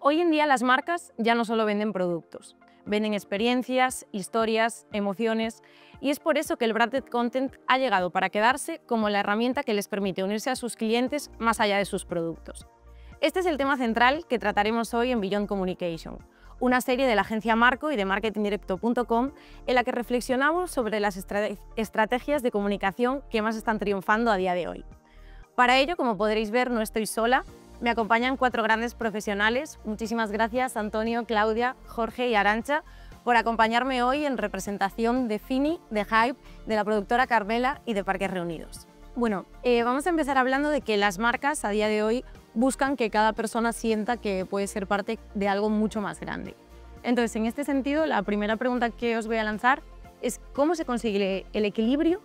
Hoy en día las marcas ya no solo venden productos, venden experiencias, historias, emociones, y es por eso que el branded content ha llegado para quedarse como la herramienta que les permite unirse a sus clientes más allá de sus productos. Este es el tema central que trataremos hoy en Beyond Communication, una serie de la agencia Marco y de marketingdirecto.com en la que reflexionamos sobre las estrategias de comunicación que más están triunfando a día de hoy. Para ello, como podréis ver, no estoy sola. Me acompañan 4 grandes profesionales. Muchísimas gracias, Antonio, Claudia, Jorge y Arantxa, por acompañarme hoy en representación de Fini, de Hype, de la productora Carmela y de Parques Reunidos. Bueno, vamos a empezar hablando de que las marcas a día de hoy buscan que cada persona sienta que puede ser parte de algo mucho más grande. Entonces, en este sentido, la primera pregunta que os voy a lanzar es ¿cómo se consigue el equilibrio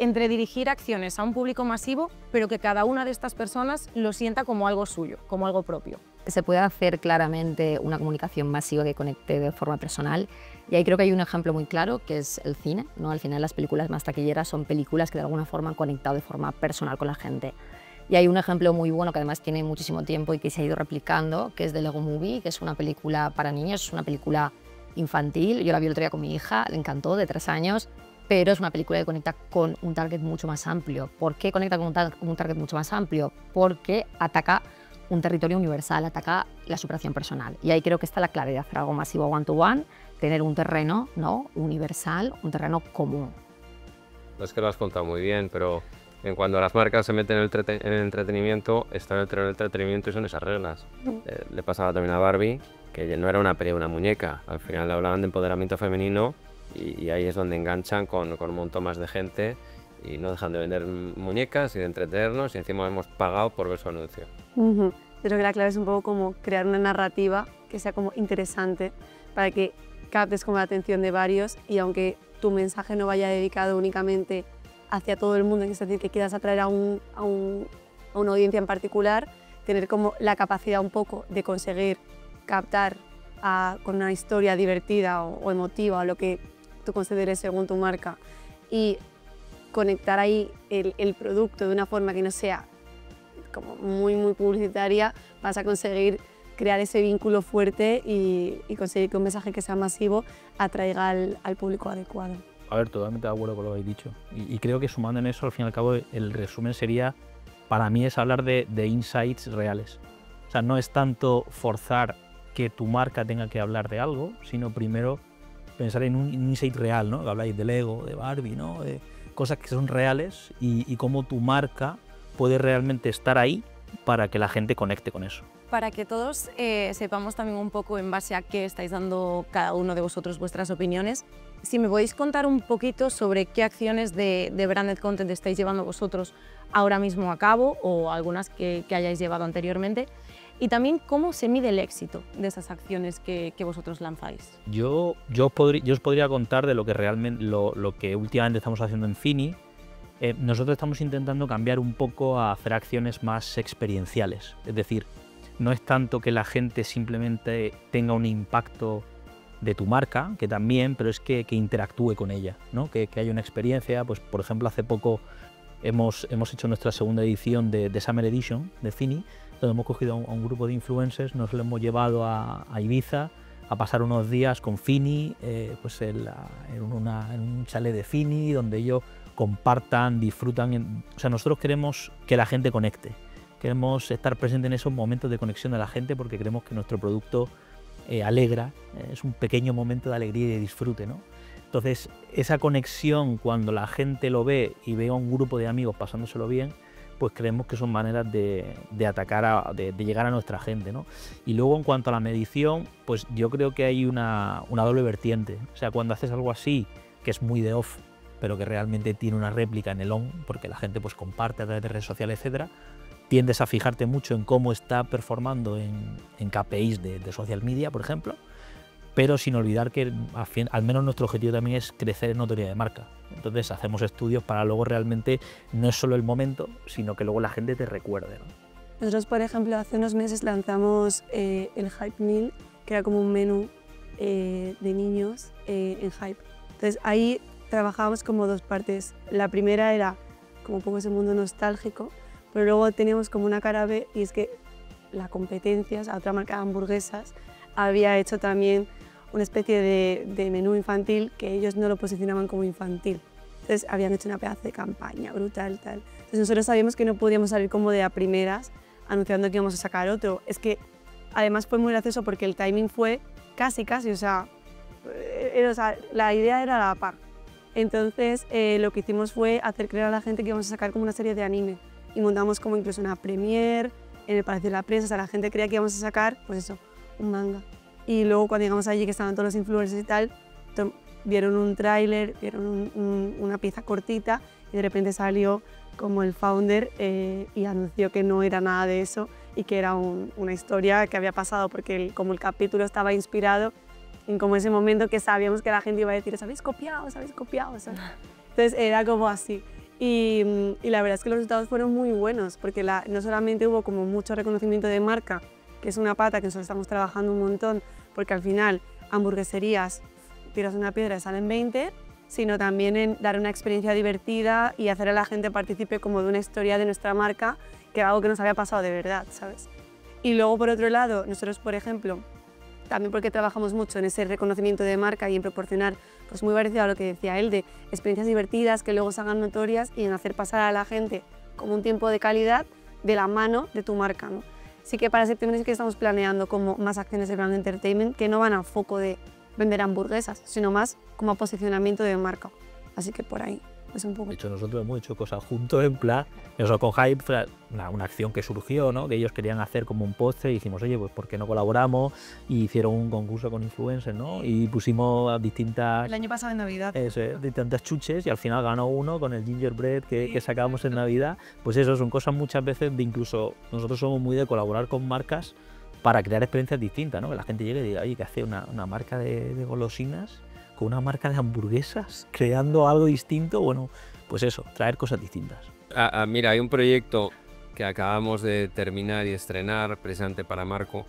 entre dirigir acciones a un público masivo, pero que cada una de estas personas lo sienta como algo suyo, como algo propio? Se puede hacer claramente una comunicación masiva que conecte de forma personal, y ahí creo que hay un ejemplo muy claro, que es el cine, ¿no? Al final las películas más taquilleras son películas que de alguna forma han conectado de forma personal con la gente. Y hay un ejemplo muy bueno que además tiene muchísimo tiempo y que se ha ido replicando, que es The Lego Movie, que es una película para niños, es una película infantil. Yo la vi el otro día con mi hija, le encantó, de 3 años, pero es una película que conecta con un target mucho más amplio. ¿Por qué conecta con un target mucho más amplio? Porque ataca un territorio universal, ataca la superación personal. Y ahí creo que está la clave de hacer algo masivo one-to-one, tener un terreno, ¿no?, universal, un terreno común. Es que lo has contado muy bien, pero cuando las marcas se meten en el entretenimiento, está dentro del entretenimiento y son esas reglas. Le pasaba también a Barbie, que no era una muñeca. Al final le hablaban de empoderamiento femenino y ahí es donde enganchan con un montón más de gente y no dejan de vender muñecas y de entretenernos, y encima hemos pagado por ver su anuncio. Yo creo que la clave es un poco como crear una narrativa que sea como interesante para que captes como la atención de varios, y aunque tu mensaje no vaya dedicado únicamente hacia todo el mundo, es decir, que quieras atraer a una audiencia en particular, tener como la capacidad un poco de conseguir captar con una historia divertida o emotiva, o lo que tú consideres según tu marca, y conectar ahí el producto de una forma que no sea como muy publicitaria, vas a conseguir crear ese vínculo fuerte y conseguir que un mensaje que sea masivo atraiga al público adecuado. A ver, totalmente de acuerdo con lo que habéis dicho. Y creo que sumando en eso, al fin y al cabo, el resumen sería, para mí, es hablar de insights reales. O sea, no es tanto forzar que tu marca tenga que hablar de algo, sino primero pensar en un insight real, ¿no? Que habláis de Lego, de Barbie, ¿no? De cosas que son reales y cómo tu marca puede realmente estar ahí para que la gente conecte con eso. Para que todos sepamos también un poco en base a qué estáis dando cada uno de vosotros vuestras opiniones, si me podéis contar un poquito sobre qué acciones de branded content estáis llevando vosotros ahora mismo a cabo, o algunas que hayáis llevado anteriormente, y también cómo se mide el éxito de esas acciones que vosotros lanzáis. Yo os podría contar de lo que realmente lo que últimamente estamos haciendo en Fini. Nosotros estamos intentando cambiar un poco a hacer acciones más experienciales, es decir, no es tanto que la gente simplemente tenga un impacto de tu marca, que también, pero es que interactúe con ella, ¿no? Que haya una experiencia. Pues, por ejemplo, hace poco hemos hecho nuestra segunda edición de Summer Edition de Fini, donde hemos cogido a un grupo de influencers, nos lo hemos llevado a Ibiza a pasar unos días con Fini, pues en un chalet de Fini, donde ellos compartan, disfrutan. O sea, nosotros queremos que la gente conecte, queremos estar presentes en esos momentos de conexión de la gente, porque creemos que nuestro producto alegra, es un pequeño momento de alegría y de disfrute, ¿no? Entonces, esa conexión, cuando la gente lo ve y ve a un grupo de amigos pasándoselo bien, pues creemos que son maneras de atacar, de llegar a nuestra gente, ¿no? Y luego, en cuanto a la medición, pues yo creo que hay una doble vertiente. O sea, cuando haces algo así, que es muy de off, pero que realmente tiene una réplica en el on, porque la gente pues comparte a través de redes sociales, etcétera, tiendes a fijarte mucho en cómo está performando en KPIs de social media, por ejemplo, pero sin olvidar que al menos nuestro objetivo también es crecer en notoriedad de marca. Entonces hacemos estudios para luego realmente no es solo el momento, sino que luego la gente te recuerde, ¿no? Nosotros, por ejemplo, hace unos meses lanzamos el Hype Meal, que era como un menú de niños en Hype. Entonces ahí trabajábamos como 2 partes. La primera era como un poco ese mundo nostálgico, pero luego teníamos como una cara B, y es que la competencia, o sea, otra marca de hamburguesas, había hecho también una especie de menú infantil que ellos no lo posicionaban como infantil. Entonces habían hecho una pedazo de campaña brutal, tal. Entonces nosotros sabíamos que no podíamos salir como de a primeras anunciando que íbamos a sacar otro. Es que además fue muy gracioso porque el timing fue casi, o sea, la idea era a la par. Entonces lo que hicimos fue hacer creer a la gente que íbamos a sacar como una serie de anime y montamos como incluso una premiere en el Palacio de la Prensa, o sea, la gente creía que íbamos a sacar, pues eso, un manga. Y luego cuando llegamos allí, que estaban todos los influencers y tal, vieron un tráiler, vieron una pieza cortita y de repente salió como el founder y anunció que no era nada de eso y que era una historia que había pasado porque como el capítulo estaba inspirado en como ese momento que sabíamos que la gente iba a decir, os habéis copiado, os habéis copiado. ¿Sabes? Entonces era como así. Y la verdad es que los resultados fueron muy buenos porque no solamente hubo como mucho reconocimiento de marca, que es una pata que nosotros estamos trabajando un montón, porque al final hamburgueserías, tiras una piedra y salen 20, sino también en dar una experiencia divertida y hacer a la gente partícipe como de una historia de nuestra marca, que era algo que nos había pasado de verdad, ¿sabes? Y luego, por otro lado, nosotros, por ejemplo, también porque trabajamos mucho en ese reconocimiento de marca y en proporcionar, pues muy parecido a lo que decía él, de experiencias divertidas que luego se hagan notorias y en hacer pasar a la gente como un tiempo de calidad de la mano de tu marca, ¿no? Sí que para septiembre sí que estamos planeando como más acciones de brand entertainment que no van a foco de vender hamburguesas, sino más como a posicionamiento de marca. Así que por ahí es un poco. De hecho, nosotros hemos hecho cosas juntos, en plan, nosotros con Hype fue una acción que surgió, ¿no? Que ellos querían hacer como un postre y dijimos, oye, pues ¿por qué no colaboramos? Y hicieron un concurso con influencers, ¿no? Y pusimos a distintas... El año pasado en Navidad. Eso, distintas chuches y al final ganó uno con el gingerbread que sacábamos en Navidad. Pues eso, son cosas muchas veces de incluso, nosotros somos muy de colaborar con marcas para crear experiencias distintas, ¿no? Que la gente llegue y diga, oye, que hace una marca de golosinas con una marca de hamburguesas, creando algo distinto, bueno, pues eso, traer cosas distintas. Mira, hay un proyecto que acabamos de terminar y estrenar precisamente para Marco,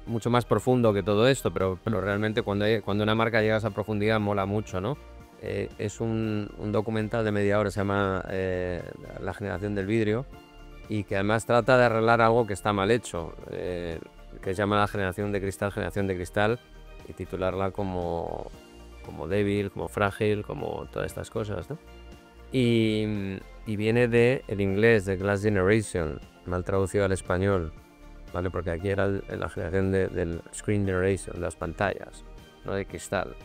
mucho más profundo que todo esto, pero realmente cuando una marca llega a esa profundidad mola mucho, ¿no? Es un documental de media hora, se llama La generación del vidrio, y que además trata de arreglar algo que está mal hecho, que se llama La generación de cristal, y titularla como débil, como frágil, como todas estas cosas, ¿no? Y viene del inglés, de Glass Generation, mal traducido al español, ¿vale? Porque aquí era la generación del Screen Generation, de las pantallas, no de cristal.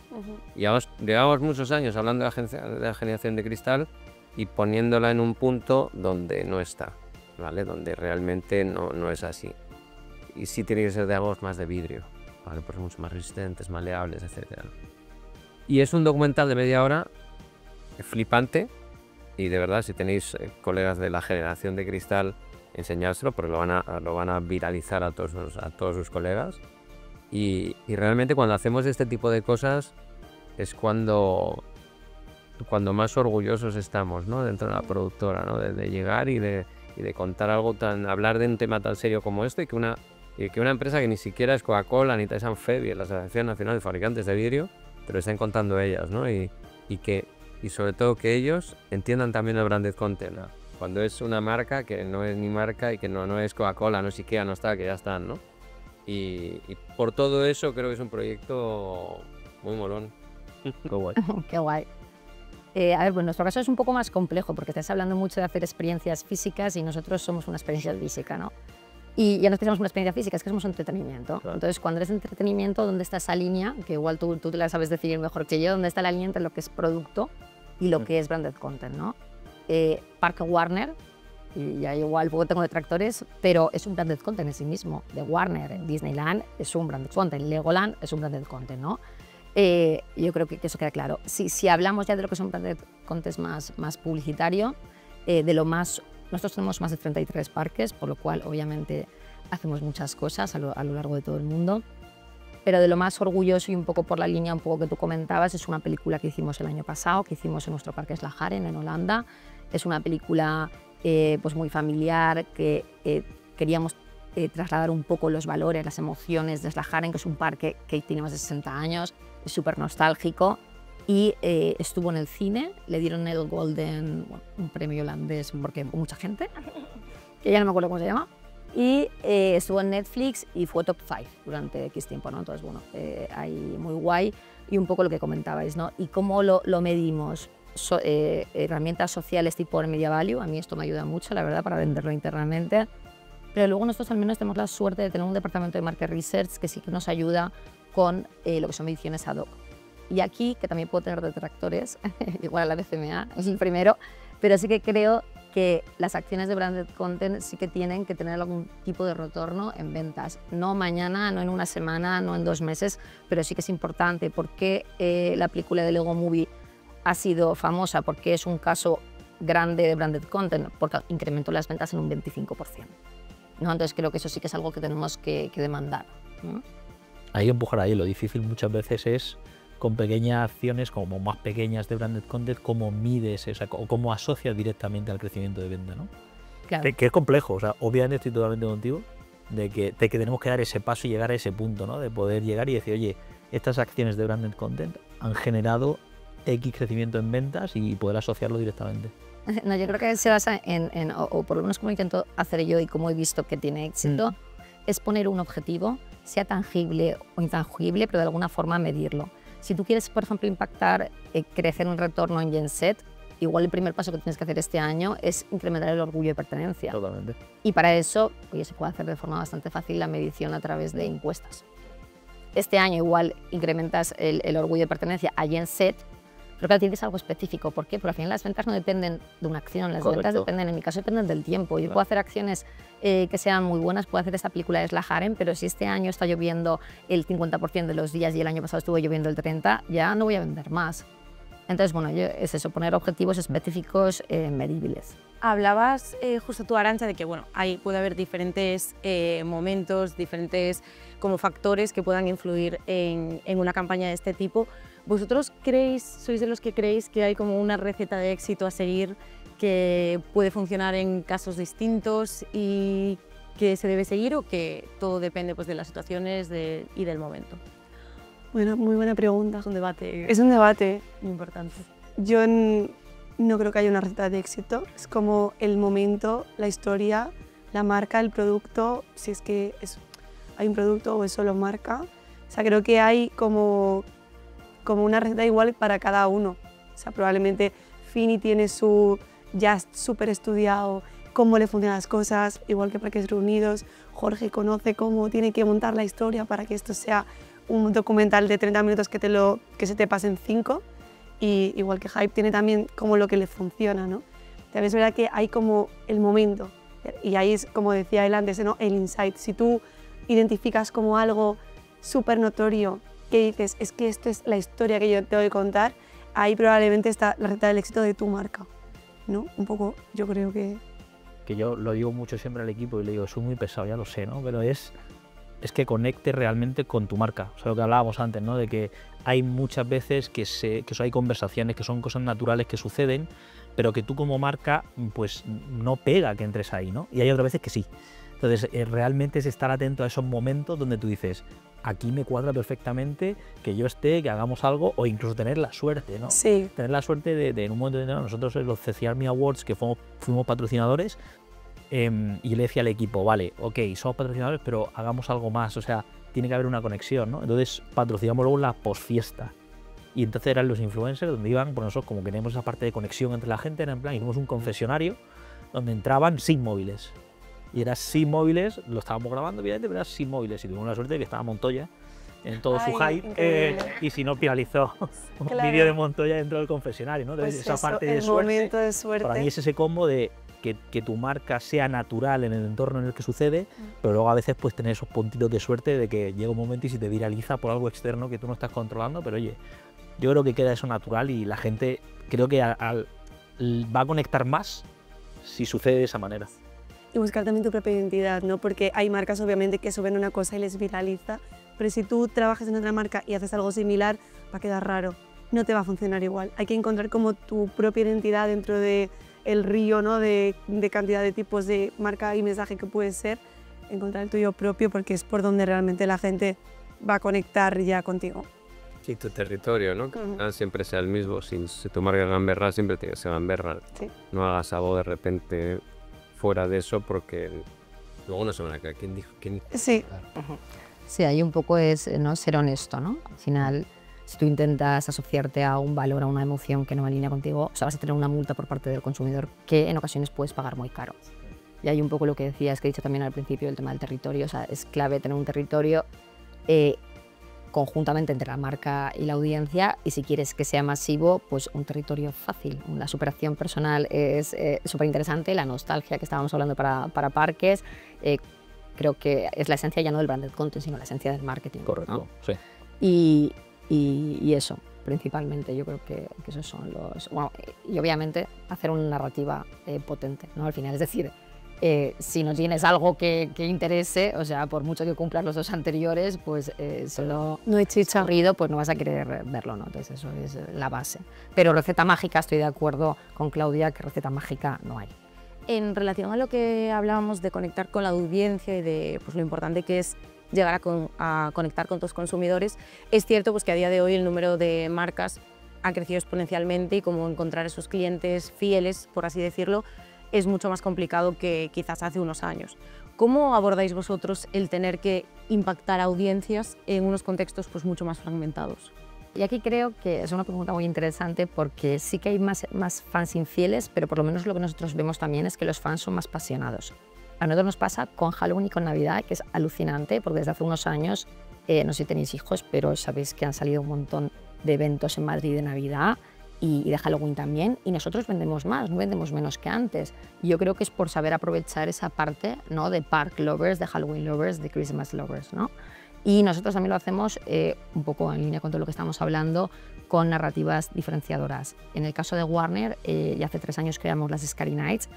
Y llevamos muchos años hablando de la generación de cristal y poniéndola en un punto donde no está, ¿vale? Donde realmente no es así. Y sí tiene que ser de algo más de vidrio, ¿vale? Porque mucho más resistentes, maleables, etc. Y es un documental de media hora flipante y de verdad, si tenéis colegas de la generación de cristal, enseñárselo porque lo van a viralizar a todos sus colegas. Y realmente cuando hacemos este tipo de cosas es cuando más orgullosos estamos, ¿no? Dentro de la productora, ¿no? De llegar y de contar algo hablar de un tema tan serio como este y que una empresa que ni siquiera es Coca-Cola ni Tyson Febby, la Asociación Nacional de Fabricantes de Vidrio, te lo están contando ellas, ¿no? Y sobre todo que ellos entiendan también el branded content, ¿no? Cuando es una marca que no es ni marca y que no es Coca-Cola, no es Ikea, no está, que ya están, ¿no? Y por todo eso creo que es un proyecto muy molón. Qué guay. Qué guay. A ver, pues en nuestro caso es un poco más complejo porque estás hablando mucho de hacer experiencias físicas y nosotros somos una experiencia física, ¿no? Y ya no tenemos una experiencia física, es que somos entretenimiento. Claro. Entonces, cuando eres entretenimiento, ¿dónde está esa línea? Que igual tú te la sabes definir mejor que yo, ¿dónde está la línea entre lo que es producto y lo que es branded content, ¿no? Parque Warner, y ya igual poco tengo detractores, pero es un branded content en sí mismo. De Warner, Disneyland es un branded content, Legoland es un branded content, ¿no? Yo creo que eso queda claro. Si hablamos ya de lo que es un branded content más publicitario, nosotros tenemos más de 33 parques, por lo cual obviamente hacemos muchas cosas a lo largo de todo el mundo. Pero de lo más orgulloso y un poco por la línea un poco que tú comentabas, es una película que hicimos el año pasado, que hicimos en nuestro parque Slagharen en Holanda. Es una película pues muy familiar, que queríamos trasladar un poco los valores, las emociones de Slagharen, que es un parque que tiene más de 60 años, es súper nostálgico. Y estuvo en el cine, le dieron el Golden, un premio holandés porque mucha gente, que ya no me acuerdo cómo se llama, Y estuvo en Netflix y fue top 5 durante X tiempo, ¿no? Entonces, bueno, ahí muy guay. Y un poco lo que comentabais, ¿no? Y cómo lo medimos. Herramientas sociales tipo Media Value, a mí esto me ayuda mucho, la verdad, para venderlo internamente. Pero luego nosotros al menos tenemos la suerte de tener un departamento de Market Research que sí que nos ayuda con lo que son mediciones ad hoc. Y aquí, que también puedo tener detractores, igual a la BCMA, es el primero, pero sí que creo que las acciones de branded content sí que tienen que tener algún tipo de retorno en ventas. No mañana, no en una semana, no en 2 meses, pero sí que es importante. ¿Por qué la película de Lego Movie ha sido famosa? Porque es un caso grande de branded content, porque incrementó las ventas en un 25%. ¿No? Entonces creo que eso sí que es algo que tenemos que demandar, ¿no? Hay que empujar ahí. Lo difícil muchas veces es con pequeñas acciones como más pequeñas de branded content, cómo mides esa, o cómo asocias directamente al crecimiento de venta, ¿no? Claro. Que es complejo, o sea, obviamente estoy totalmente contigo de que tenemos que dar ese paso y llegar a ese punto, ¿no? De poder llegar y decir, oye, estas acciones de branded content han generado X crecimiento en ventas y poder asociarlo directamente. No, yo creo que se basa o por lo menos como intento hacer yo y como he visto que tiene éxito, es poner un objetivo, sea tangible o intangible, pero de alguna forma medirlo. Si tú quieres, por ejemplo, impactar, crecer un retorno en Gen Z, igual el primer paso que tienes que hacer este año es incrementar el orgullo de pertenencia. Totalmente. Y para eso, oye, se puede hacer de forma bastante fácil la medición a través de encuestas. Este año igual incrementas el orgullo de pertenencia a Gen Z, pero claro, tienes algo específico. ¿Por qué? Porque al final las ventas no dependen de una acción, las ventas dependen, en mi caso, dependen del tiempo. Yo puedo hacer acciones que sean muy buenas, puedo hacer esta película de Slash Harem, pero si este año está lloviendo el 50% de los días y el año pasado estuvo lloviendo el 30%, ya no voy a vender más. Entonces, bueno, es eso, poner objetivos específicos medibles. Hablabas justo tú, Arantxa, de que bueno, puede haber diferentes momentos, diferentes como factores que puedan influir en una campaña de este tipo. ¿Vosotros sois de los que creéis que hay como una receta de éxito a seguir que puede funcionar en casos distintos y que se debe seguir, o que todo depende pues, de las situaciones y del momento? Bueno, muy buena pregunta. Es un debate. Es un debate Muy importante. Yo no creo que haya una receta de éxito. Es como el momento, la historia, la marca, el producto, si es que hay un producto o es solo marca. O sea, creo que hay como una receta igual para cada uno. O sea, probablemente Fini tiene su ya súper estudiado cómo le funcionan las cosas, igual que Parques Reunidos. Jorge conoce cómo tiene que montar la historia para que esto sea un documental de 30 minutos que se te pase en 5. Y igual que Hype tiene también como lo que le funciona, ¿no? También es verdad que hay como el momento, y ahí es como decía él antes, ¿no? El insight. Si tú identificas como algo súper notorio, que dices, es que esto es la historia que yo te voy a contar, ahí probablemente está la receta del éxito de tu marca, ¿no? Un poco, yo creo que... Que yo lo digo mucho siempre al equipo y le digo, soy muy pesado, ya lo sé, ¿no? Pero es que conecte realmente con tu marca. O sea, lo que hablábamos antes, ¿no? De que hay muchas veces que hay conversaciones, que son cosas naturales que suceden, pero que tú como marca, pues no pega que entres ahí, ¿no? Y hay otras veces que sí. Entonces, realmente es estar atento a esos momentos donde tú dices, aquí me cuadra perfectamente que yo esté, que hagamos algo, o incluso tener la suerte, ¿no? Sí. Tener la suerte de en un momento determinado, nosotros en los CC Army Awards, que fuimos patrocinadores, y le decía al equipo, vale, ok, somos patrocinadores, pero hagamos algo más, o sea, tiene que haber una conexión, ¿no? Entonces patrocinamos luego la posfiesta. Y entonces eran los influencers donde iban, por nosotros como queremos esa parte de conexión entre la gente, era en plan, hicimos un confesionario donde entraban sin móviles. Y era sin móviles, lo estábamos grabando obviamente, pero era sin móviles. Y tuvimos la suerte de que estaba Montoya en todo su hype, y si no, finalizó un vídeo de Montoya dentro del confesionario, ¿no? Entonces, Pues esa eso, parte de el suerte, momento de suerte. para mí es ese combo de que tu marca sea natural en el entorno en el que sucede, pero luego a veces pues tener esos puntitos de suerte de que llega un momento y se te viraliza por algo externo que tú no estás controlando, pero oye, yo creo que queda eso natural y la gente creo que va a conectar más si sucede de esa manera. Y buscar también tu propia identidad, ¿no? Porque hay marcas obviamente que suben una cosa y les viraliza, pero si tú trabajas en otra marca y haces algo similar, va a quedar raro, no te va a funcionar igual. Hay que encontrar como tu propia identidad dentro de el río, ¿no? de cantidad de tipos de marca y mensaje que puede ser, encontrar el tuyo propio, porque es por donde realmente la gente va a conectar ya contigo. Sí, tu territorio, ¿no? Que al final siempre sea el mismo. Si tu marca es gamberra, siempre tiene que ser gamberra. Sí. No hagas algo de repente fuera de eso porque Luego no se van a creer. ¿Quién dijo? Sí. Sí, ahí un poco es, ¿no?, ser honesto, ¿no? Al final, si tú intentas asociarte a un valor, a una emoción que no va en línea contigo, o sea, vas a tener una multa por parte del consumidor que en ocasiones puedes pagar muy caro. Y hay un poco lo que decías, que he dicho también al principio, el tema del territorio. O sea, es clave tener un territorio conjuntamente entre la marca y la audiencia, y si quieres que sea masivo, pues un territorio fácil. La superación personal es súper interesante, la nostalgia que estábamos hablando para parques, creo que es la esencia ya no del branded content, sino la esencia del marketing. Correcto, ¿no? sí. Y eso, principalmente, yo creo que esos son los... Bueno, y obviamente hacer una narrativa potente, ¿no? Al final, es decir, si no tienes algo que interese, o sea, por mucho que cumplas los dos anteriores, pues solo No hay chicha. aburrido, pues no vas a querer verlo, ¿no? Entonces eso es la base. Pero receta mágica, estoy de acuerdo con Claudia, que receta mágica no hay. En relación a lo que hablábamos de conectar con la audiencia y de pues, lo importante que es llegar a conectar con tus consumidores, es cierto pues, que a día de hoy el número de marcas ha crecido exponencialmente y como encontrar esos clientes fieles, por así decirlo, es mucho más complicado que quizás hace unos años. ¿Cómo abordáis vosotros el tener que impactar audiencias en unos contextos pues, mucho más fragmentados? Y aquí creo que es una pregunta muy interesante porque sí que hay más fans infieles, pero por lo menos lo que nosotros vemos también es que los fans son más apasionados. A nosotros nos pasa con Halloween y con Navidad, que es alucinante, porque desde hace unos años, no sé si tenéis hijos, pero sabéis que han salido un montón de eventos en Madrid de Navidad y de Halloween también, y nosotros vendemos más, no vendemos menos que antes. Y yo creo que es por saber aprovechar esa parte, ¿no?, de park lovers, de Halloween lovers, de Christmas lovers, ¿no? Y nosotros también lo hacemos un poco en línea con todo lo que estamos hablando, con narrativas diferenciadoras. En el caso de Warner, ya hace 3 años creamos las Scary Nights.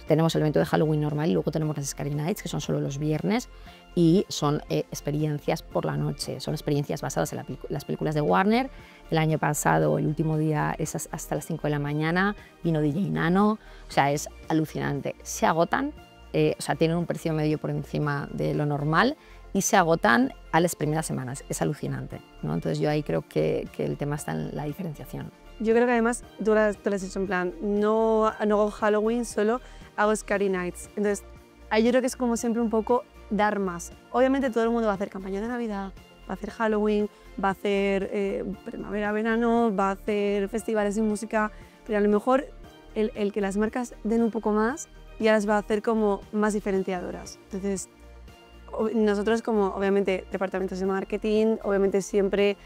Tenemos el evento de Halloween normal y luego tenemos las Scary Nights, que son solo los viernes, y son experiencias por la noche. Son experiencias basadas en las películas de Warner. El año pasado, el último día es hasta las 5 de la mañana, vino DJ Nano, o sea, es alucinante. Se agotan, o sea, tienen un precio medio por encima de lo normal, y se agotan a las primeras semanas. Es alucinante, ¿no? Entonces yo ahí creo que el tema está en la diferenciación. Yo creo que además tú lo has dicho en plan, no hago Halloween, solo hago Scary Nights. Entonces ahí yo creo que es como siempre un poco dar más. Obviamente todo el mundo va a hacer campaña de Navidad, va a hacer Halloween, va a hacer primavera-verano, va a hacer festivales de música, pero a lo mejor el que las marcas den un poco más ya las va a hacer como más diferenciadoras. Entonces nosotros como obviamente departamentos de marketing, obviamente siempre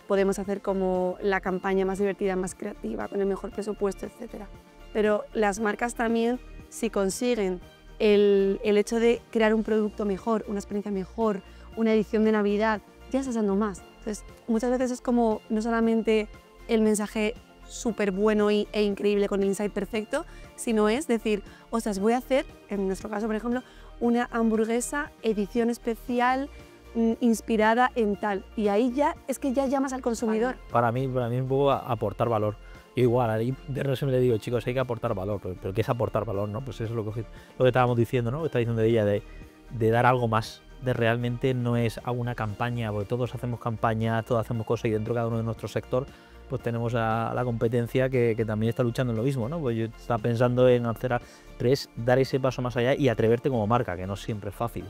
podemos hacer como la campaña más divertida, más creativa, con el mejor presupuesto, etc. Pero las marcas también, si consiguen el hecho de crear un producto mejor, una experiencia mejor, una edición de Navidad, ya estás dando más. Entonces, muchas veces es como no solamente el mensaje súper bueno e increíble con el insight perfecto, sino es decir, ostras, voy a hacer, en nuestro caso, por ejemplo, una hamburguesa edición especial inspirada en tal. Y ahí ya es que ya llamas al consumidor. Para mí un poco aportar valor. Yo igual, ahí siempre le digo, chicos, hay que aportar valor. ¿Pero qué es aportar valor, no? Pues eso es lo que estábamos diciendo, ¿no? Lo que está diciendo ella, de dar algo más. De realmente no es una campaña, porque todos hacemos campañas, todos hacemos cosas y dentro de cada uno de nuestro sector pues tenemos a la competencia que también está luchando en lo mismo, ¿no? Pues yo estaba pensando en pero es dar ese paso más allá y atreverte como marca, que no siempre es fácil,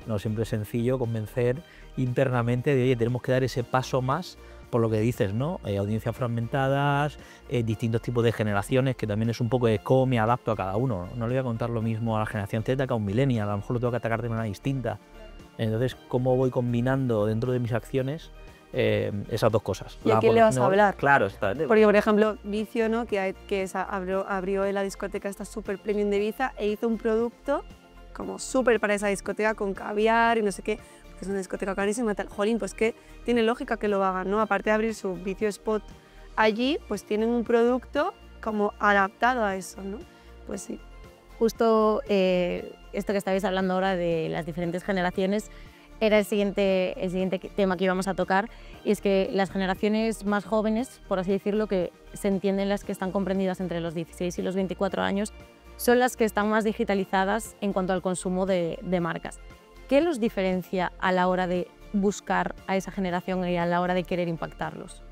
no siempre es sencillo convencer internamente de, oye, tenemos que dar ese paso más por lo que dices, ¿no? Audiencias fragmentadas, distintos tipos de generaciones, que también es un poco de cómo me adapto a cada uno. No le voy a contar lo mismo a la generación Z que a un millennial, a lo mejor lo tengo que atacar de manera distinta. Entonces, ¿cómo voy combinando dentro de mis acciones esas dos cosas? ¿Y a quién le vas a hablar? Claro, está. Porque, por ejemplo, Vicio, ¿no? abrió en la discoteca esta super premium de Ibiza e hizo un producto como súper para esa discoteca con caviar y no sé qué, porque es una discoteca carísima, tal. Jolín, pues que tiene lógica que lo hagan, ¿no? Aparte de abrir su Vicio Spot allí, pues tienen un producto como adaptado a eso, ¿no? Pues sí. Justo esto que estabais hablando ahora de las diferentes generaciones era el siguiente tema que íbamos a tocar, y es que las generaciones más jóvenes, por así decirlo, que se entienden las que están comprendidas entre los 16 y los 24 años, son las que están más digitalizadas en cuanto al consumo de marcas. ¿Qué los diferencia a la hora de buscar a esa generación y a la hora de querer impactarlos?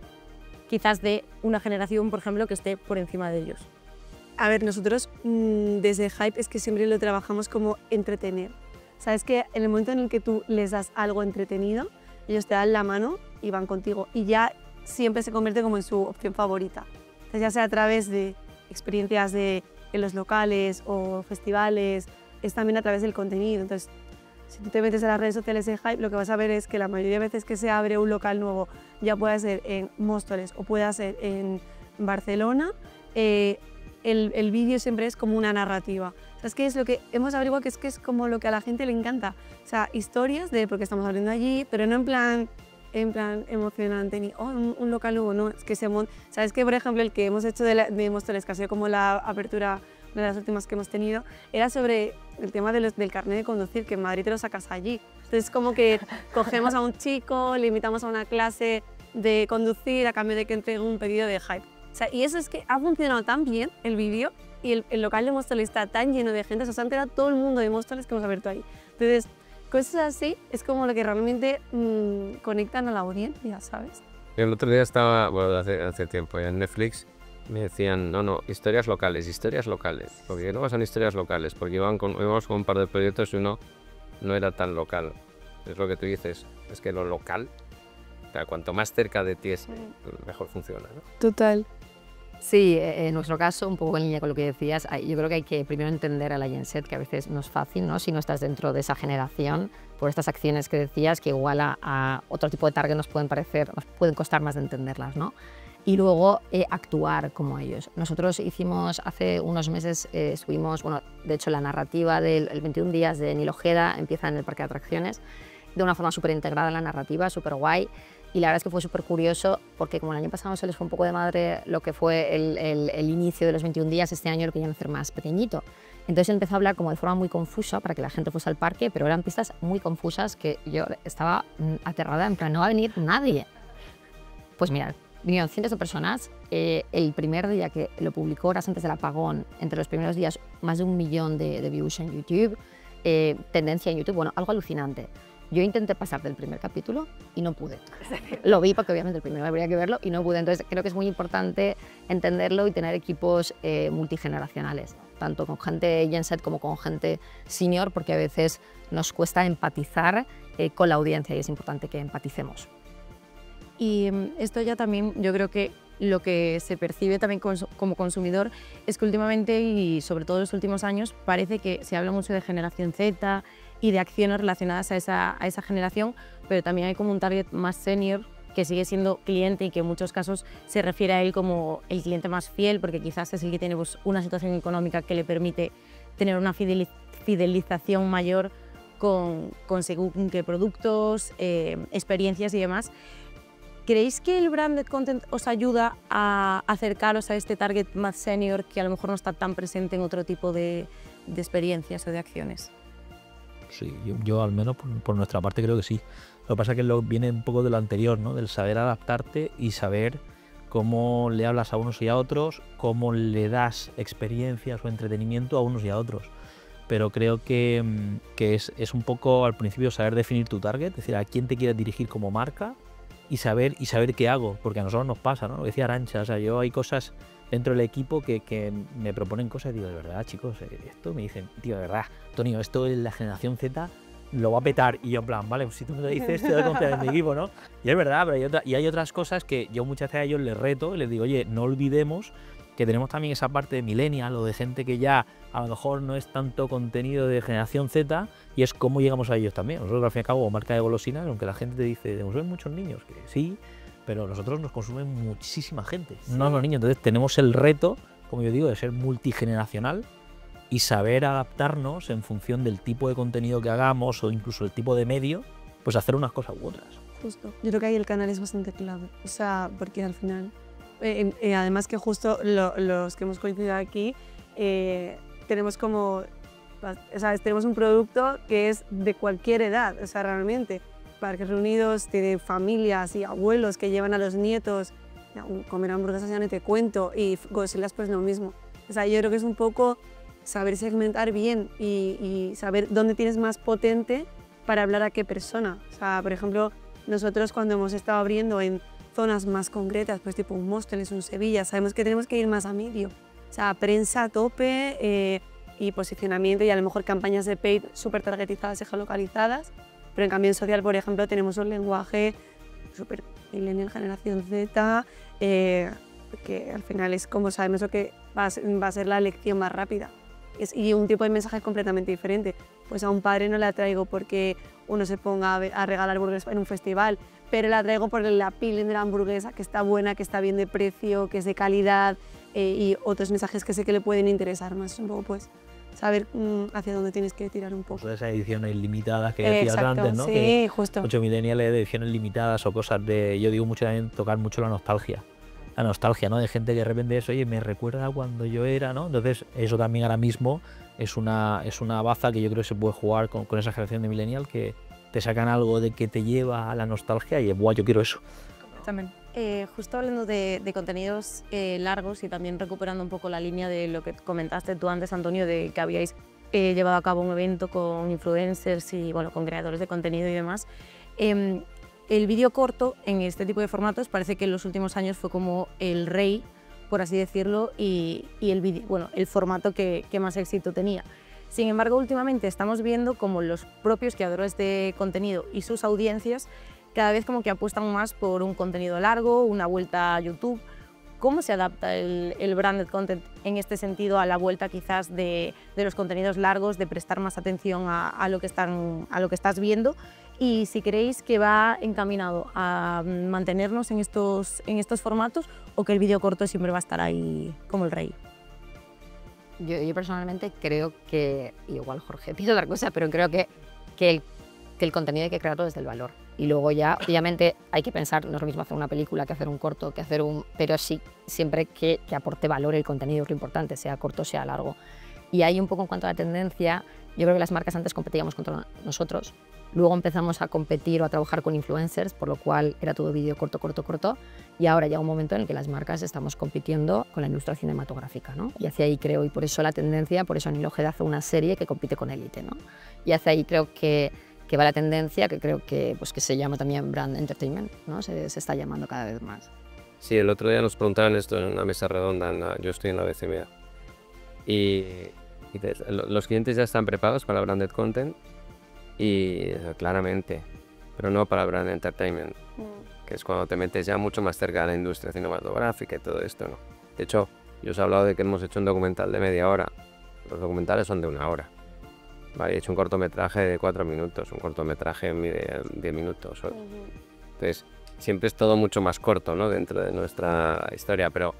Quizás de una generación, por ejemplo, que esté por encima de ellos. A ver, nosotros desde Hype es que siempre lo trabajamos como entretener. Sabes que en el momento en el que tú les das algo entretenido, ellos te dan la mano y van contigo y ya siempre se convierte como en su opción favorita. Entonces, ya sea a través de experiencias en los locales o festivales, es también a través del contenido. Entonces, si tú te metes a las redes sociales de Hype, lo que vas a ver es que la mayoría de veces que se abre un local nuevo, ya pueda ser en Móstoles o pueda ser en Barcelona, el vídeo siempre es como una narrativa. ¿Sabes qué es lo que hemos averiguado? Que es como lo que a la gente le encanta. O sea, historias de por qué estamos abriendo allí, pero no en plan emocionante ni un local nuevo, no, es que ¿sabes qué? Por ejemplo, el que hemos hecho de Móstoles, que ha sido como la apertura, una de las últimas que hemos tenido, era sobre el tema del carnet de conducir, que en Madrid te lo sacas allí. Entonces, como que cogemos a un chico, le invitamos a una clase de conducir a cambio de que entregue un pedido de Hype. O sea, y eso es que ha funcionado tan bien el vídeo y el local de Móstoles está tan lleno de gente, o sea, se ha enterado todo el mundo de Móstoles que hemos abierto ahí. Entonces, cosas así es como lo que realmente conectan a la audiencia, ¿sabes? El otro día estaba, bueno, hace tiempo ya en Netflix, me decían, no, historias locales, porque no son historias locales, porque íbamos con un par de proyectos y uno no era tan local. Es lo que tú dices, es que lo local, o sea, cuanto más cerca de ti es, mejor funciona, ¿no? Total. Sí, en nuestro caso, un poco en línea con lo que decías, yo creo que hay que primero entender a la Gen Z, que a veces no es fácil, ¿no? Si no estás dentro de esa generación, por estas acciones que decías, que igual a otro tipo de target nos pueden costar más de entenderlas, ¿no? Y luego actuar como ellos. Nosotros hicimos hace unos meses, estuvimos, bueno, de hecho la narrativa del 21 días de Nil Ojeda empieza en el parque de atracciones, de una forma súper integrada en la narrativa, súper guay. Y la verdad es que fue súper curioso porque como el año pasado se les fue un poco de madre lo que fue el inicio de los 21 días, este año lo querían hacer más pequeñito. Entonces él empezó a hablar como de forma muy confusa para que la gente fuese al parque, pero eran pistas muy confusas que yo estaba aterrada, en plan, no va a venir nadie. Pues mira, vinieron cientos de personas. El primer día que lo publicó, horas antes del apagón, entre los primeros días, más de 1 millón de views en YouTube, tendencia en YouTube, bueno, algo alucinante. Yo intenté pasar del primer capítulo y no pude. Lo vi porque obviamente el primero habría que verlo y no pude. Entonces creo que es muy importante entenderlo y tener equipos multigeneracionales, tanto con gente Gen Z como con gente senior, porque a veces nos cuesta empatizar con la audiencia y es importante que empaticemos. Y esto ya también, yo creo que lo que se percibe también como consumidor es que últimamente y sobre todo en los últimos años parece que se habla mucho de generación Z y de acciones relacionadas a esa generación, pero también hay como un target más senior que sigue siendo cliente y que en muchos casos se refiere a él como el cliente más fiel, porque quizás es el que tiene pues, una situación económica que le permite tener una fidelización mayor con según qué productos, experiencias y demás. ¿Creéis que el branded content os ayuda a acercaros a este target más senior que a lo mejor no está tan presente en otro tipo de experiencias o de acciones? Sí, yo al menos por nuestra parte creo que sí. Lo que pasa es que viene un poco de lo anterior, ¿no? Del saber adaptarte y saber cómo le hablas a unos y a otros, cómo le das experiencias o entretenimiento a unos y a otros. Pero creo que es un poco al principio saber definir tu target, es decir, a quién te quieres dirigir como marca y saber qué hago, porque a nosotros nos pasa, ¿no? Lo decía Arantxa, o sea, yo hay cosas dentro del equipo que me proponen cosas y digo, de verdad, chicos, esto me dicen, tío, de verdad, Antonio, esto en la generación Z lo va a petar. Y yo en plan, vale, pues si tú me lo dices, te doy confianza en mi equipo, ¿no? Y es verdad, pero hay otras cosas que yo muchas veces a ellos les reto y les digo, oye, no olvidemos que tenemos también esa parte de millennial o de gente que ya a lo mejor no es tanto contenido de generación Z y es cómo llegamos a ellos también. Nosotros al fin y al cabo, marca de golosinas, aunque la gente te dice, consumen muchos niños, que sí, pero nosotros nos consumen muchísima gente, sí. No los niños. Entonces tenemos el reto, como yo digo, de ser multigeneracional y saber adaptarnos en función del tipo de contenido que hagamos o incluso el tipo de medio, pues hacer unas cosas u otras. Justo. Yo creo que ahí el canal es bastante clave, o sea, porque al final, además que justo los que hemos coincidido aquí, tenemos como, ¿sabes? Tenemos un producto que es de cualquier edad, o sea, realmente. Parques Reunidos tiene familias y abuelos que llevan a los nietos a comer hamburguesas, ya no te cuento, y Godzilla pues lo mismo. O sea, yo creo que es un poco saber segmentar bien y saber dónde tienes más potente para hablar a qué persona. O sea, por ejemplo, nosotros cuando hemos estado abriendo en zonas más concretas, pues tipo un Móstoles, un Sevilla, sabemos que tenemos que ir más a medio. O sea, prensa a tope, y posicionamiento y a lo mejor campañas de paid súper targetizadas y geolocalizadas, pero en cambio en social, por ejemplo, tenemos un lenguaje súper millennial, generación Z, que al final es como sabemos lo que va a ser la elección más rápida. Y un tipo de mensaje completamente diferente. Pues a un padre no le atraigo porque uno se ponga a regalar hamburguesas en un festival, pero le atraigo por el appeal de la hamburguesa, que está buena, que está bien de precio, que es de calidad, y otros mensajes que sé que le pueden interesar más. Un poco pues saber hacia dónde tienes que tirar un poco. Pues esas ediciones limitadas que decías Exacto, antes, ¿no? Sí, que justo. muchos millennials de ediciones limitadas o cosas de... Yo digo mucho también tocar mucho la nostalgia. La nostalgia, ¿no? De gente que de repente es, oye, me recuerda cuando yo era, ¿no? Entonces, eso también ahora mismo es una baza que yo creo que se puede jugar con esa generación de millennial, que te sacan algo de que te lleva a la nostalgia y, ¡buah, yo quiero eso! También. Justo hablando de contenidos largos y también recuperando un poco la línea de lo que comentaste tú antes, Antonio, de que habíais llevado a cabo un evento con influencers y bueno, con creadores de contenido y demás. El vídeo corto en este tipo de formatos parece que en los últimos años fue como el rey, por así decirlo, y el formato que más éxito tenía. Sin embargo, últimamente estamos viendo como los propios creadores de contenido y sus audiencias cada vez como que apuestan más por un contenido largo, una vuelta a YouTube. ¿Cómo se adapta el branded content en este sentido a la vuelta quizás de los contenidos largos, de prestar más atención a lo que estás viendo? Y si creéis que va encaminado a mantenernos en estos formatos o que el vídeo corto siempre va a estar ahí como el rey. Yo personalmente creo que, igual Jorge pide otra cosa, pero creo que el contenido hay que crearlo desde el valor. Y luego ya, obviamente, hay que pensar, no es lo mismo hacer una película que hacer un corto, pero sí, siempre que aporte valor el contenido es lo importante, sea corto, sea largo. Y ahí un poco en cuanto a la tendencia, yo creo que las marcas antes competíamos contra nosotros, luego empezamos a competir o a trabajar con influencers, por lo cual era todo vídeo corto, y ahora llega un momento en el que las marcas estamos compitiendo con la industria cinematográfica, ¿no? Y hacia ahí creo, y por eso la tendencia, por eso Anil Ojeda hace una serie que compite con Élite, ¿no? Y hacia ahí creo que va la tendencia, que creo que se llama también brand entertainment, ¿no? Se está llamando cada vez más. Sí, el otro día nos preguntaban esto en una mesa redonda, yo estoy en la BCMA, y los clientes ya están preparados para branded content, y claramente, pero no para brand entertainment, que es cuando te metes ya mucho más cerca de la industria cinematográfica y todo esto, ¿no? De hecho, yo os he hablado de que hemos hecho un documental de media hora, los documentales son de 1 hora. Vale, he hecho un cortometraje de 4 minutos, un cortometraje de 10 minutos. Entonces, siempre es todo mucho más corto, ¿no? Dentro de nuestra historia, pero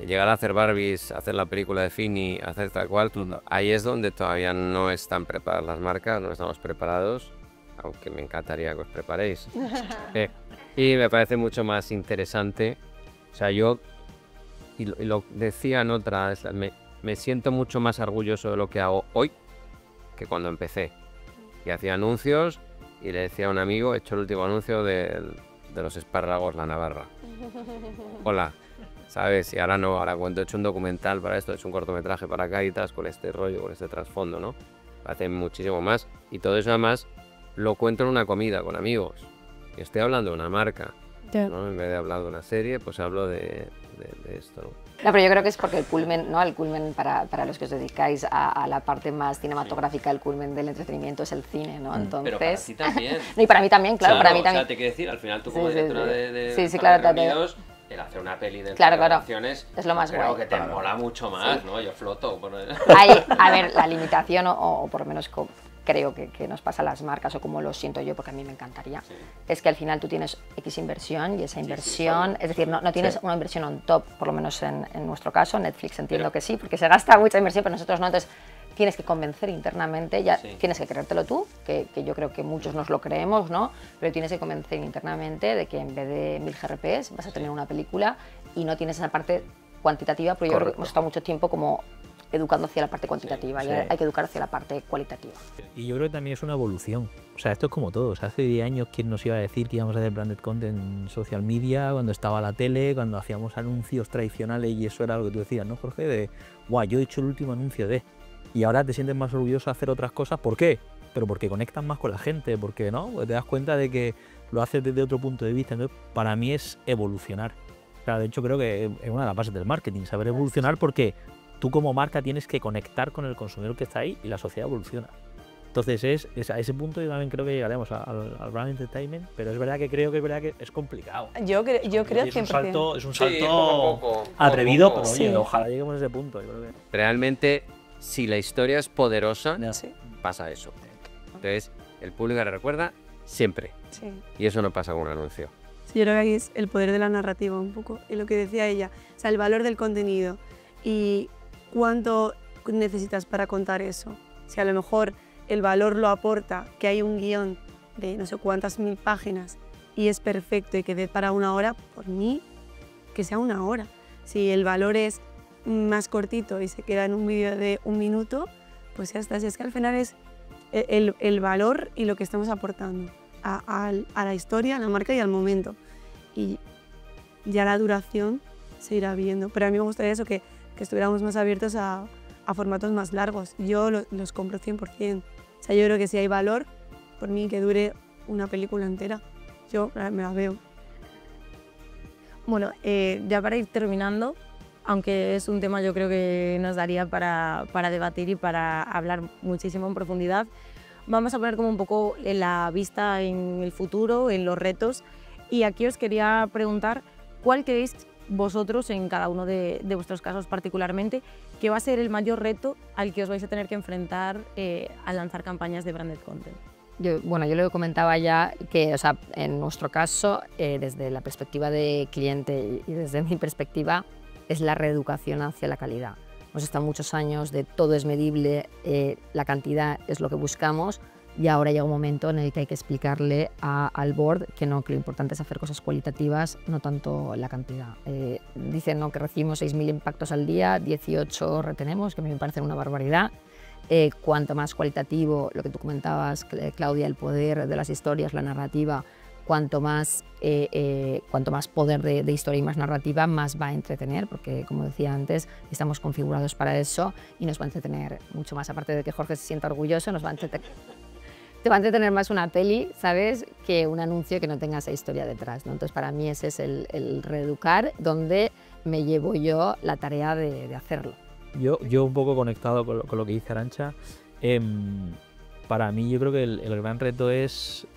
llegar a hacer Barbies, hacer la película de Fini, hacer tal cual, ahí es donde todavía no están preparadas las marcas, no estamos preparados, aunque me encantaría que os preparéis. Y me parece mucho más interesante, o sea, yo, y lo decía en otra, me siento mucho más orgulloso de lo que hago hoy que cuando empecé, y hacía anuncios y le decía a un amigo, he hecho el último anuncio de los espárragos La Navarra. Hola, ¿sabes? Y ahora no, ahora cuando he hecho un documental para esto, he hecho un cortometraje para Cáritas con este rollo, con este trasfondo, ¿no? Hace muchísimo más, y todo eso además lo cuento en una comida con amigos, y estoy hablando de una marca, ¿no? En vez de hablar de una serie, pues hablo de esto, ¿no? No, pero yo creo que es porque el culmen, ¿no? El culmen para los que os dedicáis a la parte más cinematográfica, el culmen del entretenimiento es el cine, ¿no? Entonces... Pero para ti también. No, y para mí también, claro, para mí también. O sea, te quiero decir, al final tú como directora de claro, Unidos, el hacer una peli de relaciones, es lo más creo guay. que te mola mucho más, ¿no? Yo floto. A ver, la limitación, o por lo menos creo que nos pasa a las marcas, o como lo siento yo, porque a mí me encantaría, es que al final tú tienes X inversión y esa inversión, es decir, no tienes una inversión on top, por lo menos en nuestro caso, Netflix entiendo que sí, porque se gasta mucha inversión, pero nosotros no, entonces tienes que convencer internamente, ya tienes que creértelo tú, que yo creo que muchos nos lo creemos, ¿no? Pero tienes que convencer internamente de que en vez de 1000 GRPs vas a tener una película y no tienes esa parte cuantitativa, pero yo creo que hemos estado mucho tiempo como educando hacia la parte cuantitativa y hay que educar hacia la parte cualitativa. Y yo creo que también es una evolución. O sea, esto es como todo. O sea, hace 10 años, ¿quién nos iba a decir que íbamos a hacer branded content en social media, cuando estaba la tele, cuando hacíamos anuncios tradicionales? Y eso era lo que tú decías, ¿no, Jorge? De, guau, yo he hecho el último anuncio de... Y ahora te sientes más orgulloso de hacer otras cosas. ¿Por qué? Pero porque conectas más con la gente, porque ¿no? Pues te das cuenta de que lo haces desde otro punto de vista. Entonces, para mí es evolucionar. O sea, de hecho, creo que es una de las bases del marketing, saber evolucionar, porque tú como marca tienes que conectar con el consumidor que está ahí y la sociedad evoluciona. Entonces es a ese punto yo también creo que llegaremos al brand entertainment, pero es verdad que es complicado. Yo creo Es un 100%. salto, Sí, poco a poco, atrevido, poco a pero poco. oye, Sí. ojalá lleguemos a ese punto. Yo creo que... Realmente, si la historia es poderosa, Sí, pasa eso. Entonces, el público la recuerda siempre. sí. Y eso no pasa con un anuncio. Sí, yo creo que aquí es el poder de la narrativa un poco, y lo que decía ella, o sea, el valor del contenido y cuánto necesitas para contar eso. Si a lo mejor el valor lo aporta que hay un guión de no sé cuántas mil páginas y es perfecto y que dé para 1 hora, por mí, que sea 1 hora. Si el valor es más cortito y se queda en un vídeo de 1 minuto, pues ya está. Si es que al final es el valor y lo que estamos aportando a la historia, a la marca y al momento. Y ya la duración se irá viendo. Pero a mí me gustaría eso, que estuviéramos más abiertos a formatos más largos. Yo los compro 100%. O sea, yo creo que si hay valor, por mí que dure una película entera. Yo me la veo. Bueno, ya para ir terminando, aunque es un tema yo creo que nos daría para debatir y para hablar muchísimo en profundidad, vamos a poner como un poco la vista en el futuro, en los retos. Y aquí os quería preguntar, ¿cuál creéis vosotros, en cada uno de vuestros casos particularmente, que va a ser el mayor reto al que os vais a tener que enfrentar al lanzar campañas de branded content? Yo lo comentaba ya que, o sea, en nuestro caso, desde la perspectiva de cliente y desde mi perspectiva, es la reeducación hacia la calidad. Hemos estado muchos años de todo es medible, la cantidad es lo que buscamos, y ahora llega un momento en el que hay que explicarle al board que no, que lo importante es hacer cosas cualitativas, no tanto la cantidad. Dicen, ¿no?, que recibimos 6.000 impactos al día, 18 retenemos, que a mí me parece una barbaridad. Cuanto más cualitativo, lo que tú comentabas, Claudia, el poder de las historias, la narrativa, cuanto más poder de historia y más narrativa, más va a entretener, porque, como decía antes, estamos configurados para eso y nos va a entretener mucho más. Aparte de que Jorge se sienta orgulloso, nos va a entretener. Te va a entretener más una peli, ¿sabes?, que un anuncio que no tenga esa historia detrás, ¿no? Entonces, para mí ese es el reeducar, donde me llevo yo la tarea de hacerlo. Yo un poco conectado con lo que dice Arantxa, para mí yo creo que el gran reto es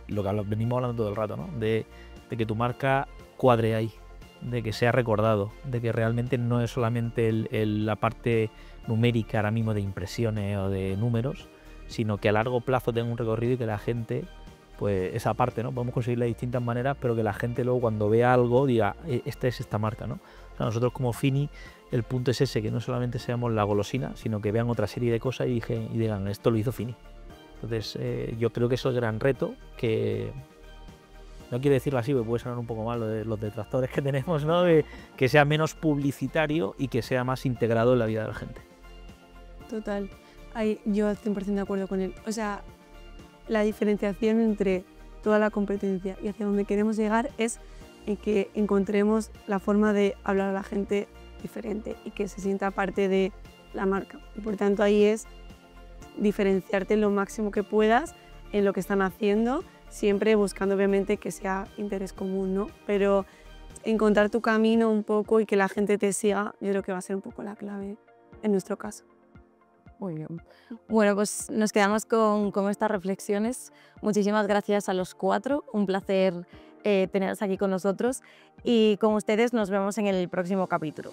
lo que venimos hablando todo el rato, ¿no?, de que tu marca cuadre ahí, de que sea recordado, de que realmente no es solamente la parte numérica ahora mismo de impresiones o de números, sino que a largo plazo tenga un recorrido y que la gente, pues esa parte, ¿no?, podemos conseguirla de distintas maneras, pero que la gente luego cuando vea algo diga, esta es esta marca, ¿no? O sea, nosotros como Fini, el punto es ese, que no solamente seamos la golosina, sino que vean otra serie de cosas y digan, esto lo hizo Fini. Entonces, yo creo que eso es el gran reto, que no quiero decirlo así, porque puede sonar un poco mal lo de los detractores que tenemos, ¿no?, de que sea menos publicitario y que sea más integrado en la vida de la gente. Total. Yo 100% de acuerdo con él. O sea, la diferenciación entre toda la competencia y hacia donde queremos llegar es en que encontremos la forma de hablar a la gente diferente y que se sienta parte de la marca. Y por tanto, ahí es diferenciarte lo máximo que puedas en lo que están haciendo, siempre buscando obviamente que sea interés común, ¿no? Pero encontrar tu camino un poco y que la gente te siga, yo creo que va a ser un poco la clave en nuestro caso. Muy bien. Bueno, pues nos quedamos con estas reflexiones. Muchísimas gracias a los 4. Un placer teneros aquí con nosotros. Y con ustedes nos vemos en el próximo capítulo.